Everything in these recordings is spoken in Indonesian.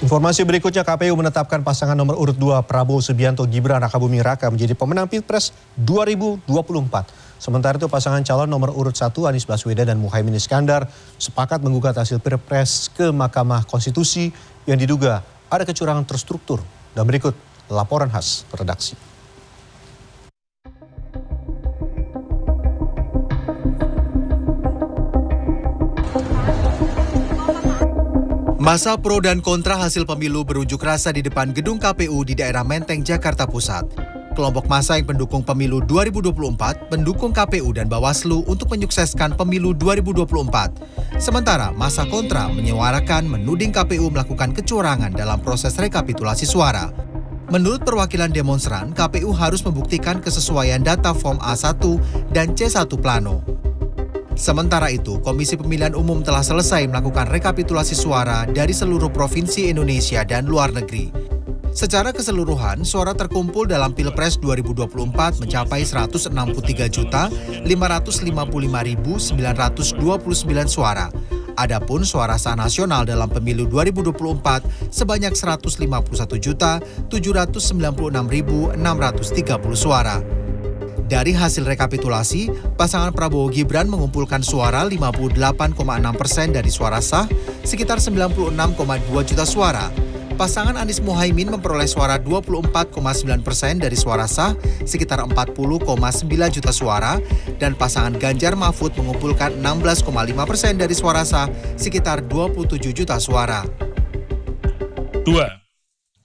Informasi berikutnya, KPU menetapkan pasangan nomor urut 2 Prabowo Subianto Gibran Rakabuming Raka menjadi pemenang Pilpres 2024. Sementara itu pasangan calon nomor urut 1 Anies Baswedan dan Muhaimin Iskandar sepakat menggugat hasil Pilpres ke Mahkamah Konstitusi yang diduga ada kecurangan terstruktur. Dan berikut laporan khas redaksi. Masa pro dan kontra hasil pemilu berunjuk rasa di depan gedung KPU di daerah Menteng, Jakarta Pusat. Kelompok massa yang pendukung pemilu 2024 mendukung KPU dan Bawaslu untuk menyukseskan pemilu 2024. Sementara massa kontra menyuarakan menuding KPU melakukan kecurangan dalam proses rekapitulasi suara. Menurut perwakilan demonstran, KPU harus membuktikan kesesuaian data form A1 dan C1 plano. Sementara itu, Komisi Pemilihan Umum telah selesai melakukan rekapitulasi suara dari seluruh provinsi Indonesia dan luar negeri. Secara keseluruhan, suara terkumpul dalam Pilpres 2024 mencapai 163.555.929 suara. Adapun suara sah nasional dalam pemilu 2024 sebanyak 151.796.630 suara. Dari hasil rekapitulasi, pasangan Prabowo Gibran mengumpulkan suara 58,6% dari suara sah, sekitar 96,2 juta suara. Pasangan Anies Muhaimin memperoleh suara 24,9% dari suara sah, sekitar 40,9 juta suara, dan pasangan Ganjar Mahfud mengumpulkan 16,5% dari suara sah, sekitar 27 juta suara. 2.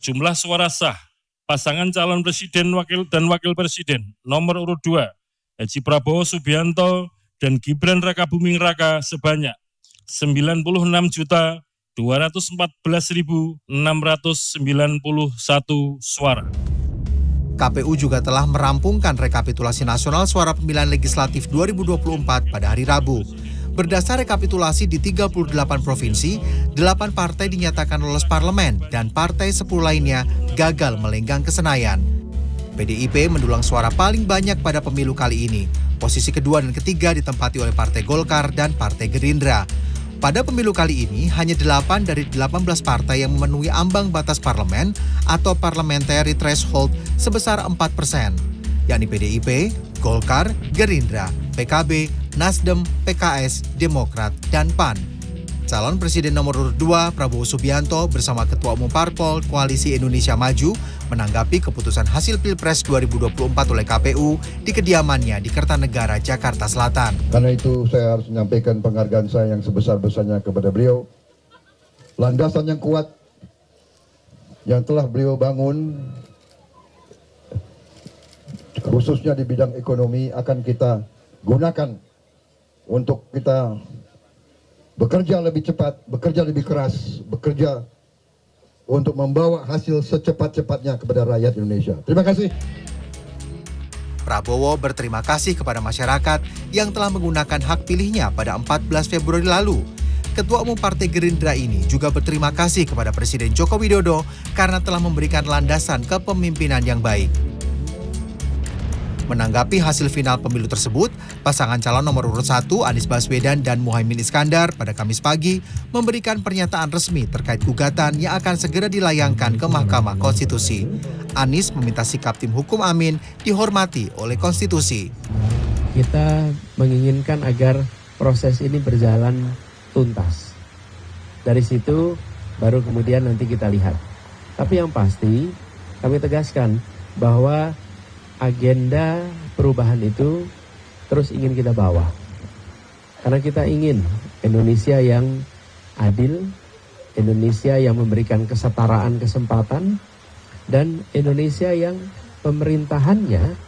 Jumlah suara sah pasangan calon presiden dan wakil presiden nomor urut 2 Haji Prabowo Subianto dan Gibran Rakabuming Raka sebanyak 96.214.691 suara. KPU juga telah merampungkan rekapitulasi nasional suara pemilihan legislatif 2024 pada hari Rabu. Berdasar rekapitulasi di 38 provinsi, 8 partai dinyatakan lolos parlemen dan partai 10 lainnya gagal melenggang ke Senayan. PDIP mendulang suara paling banyak pada pemilu kali ini. Posisi kedua dan ketiga ditempati oleh Partai Golkar dan Partai Gerindra. Pada pemilu kali ini, hanya 8 dari 18 partai yang memenuhi ambang batas parlemen atau parliamentary threshold sebesar 4%, yakni PDIP, Golkar, Gerindra, PKB, Nasdem, PKS, Demokrat, dan PAN. Calon Presiden nomor urut 2 Prabowo Subianto bersama Ketua Umum Parpol Koalisi Indonesia Maju menanggapi keputusan hasil Pilpres 2024 oleh KPU di kediamannya di Kertanegara, Jakarta Selatan. Karena itu saya harus menyampaikan penghargaan saya yang sebesar-besarnya kepada beliau. Landasan yang kuat yang telah beliau bangun, khususnya di bidang ekonomi, akan kita gunakan untuk kita bekerja lebih cepat, bekerja lebih keras, bekerja untuk membawa hasil secepat-cepatnya kepada rakyat Indonesia. Terima kasih. Prabowo berterima kasih kepada masyarakat yang telah menggunakan hak pilihnya pada 14 Februari lalu. Ketua Umum Partai Gerindra ini juga berterima kasih kepada Presiden Joko Widodo karena telah memberikan landasan kepemimpinan yang baik. Menanggapi hasil final pemilu tersebut, pasangan calon nomor urut 1 Anies Baswedan dan Muhaimin Iskandar pada Kamis pagi memberikan pernyataan resmi terkait gugatan yang akan segera dilayangkan ke Mahkamah Konstitusi. Anies meminta sikap tim hukum Amin dihormati oleh konstitusi. Kita menginginkan agar proses ini berjalan tuntas. Dari situ baru kemudian nanti kita lihat. Tapi yang pasti kami tegaskan bahwa agenda perubahan itu terus ingin kita bawa. Karena kita ingin Indonesia yang adil, Indonesia yang memberikan kesetaraan kesempatan, dan Indonesia yang pemerintahannya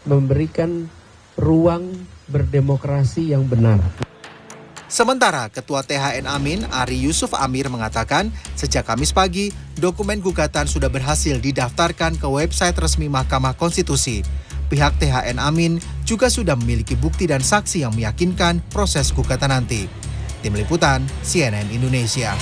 memberikan ruang berdemokrasi yang benar. Sementara Ketua THN Amin, Ari Yusuf Amir mengatakan sejak Kamis pagi, dokumen gugatan sudah berhasil didaftarkan ke website resmi Mahkamah Konstitusi. Pihak THN Amin juga sudah memiliki bukti dan saksi yang meyakinkan proses gugatan nanti. Tim Liputan, CNN Indonesia.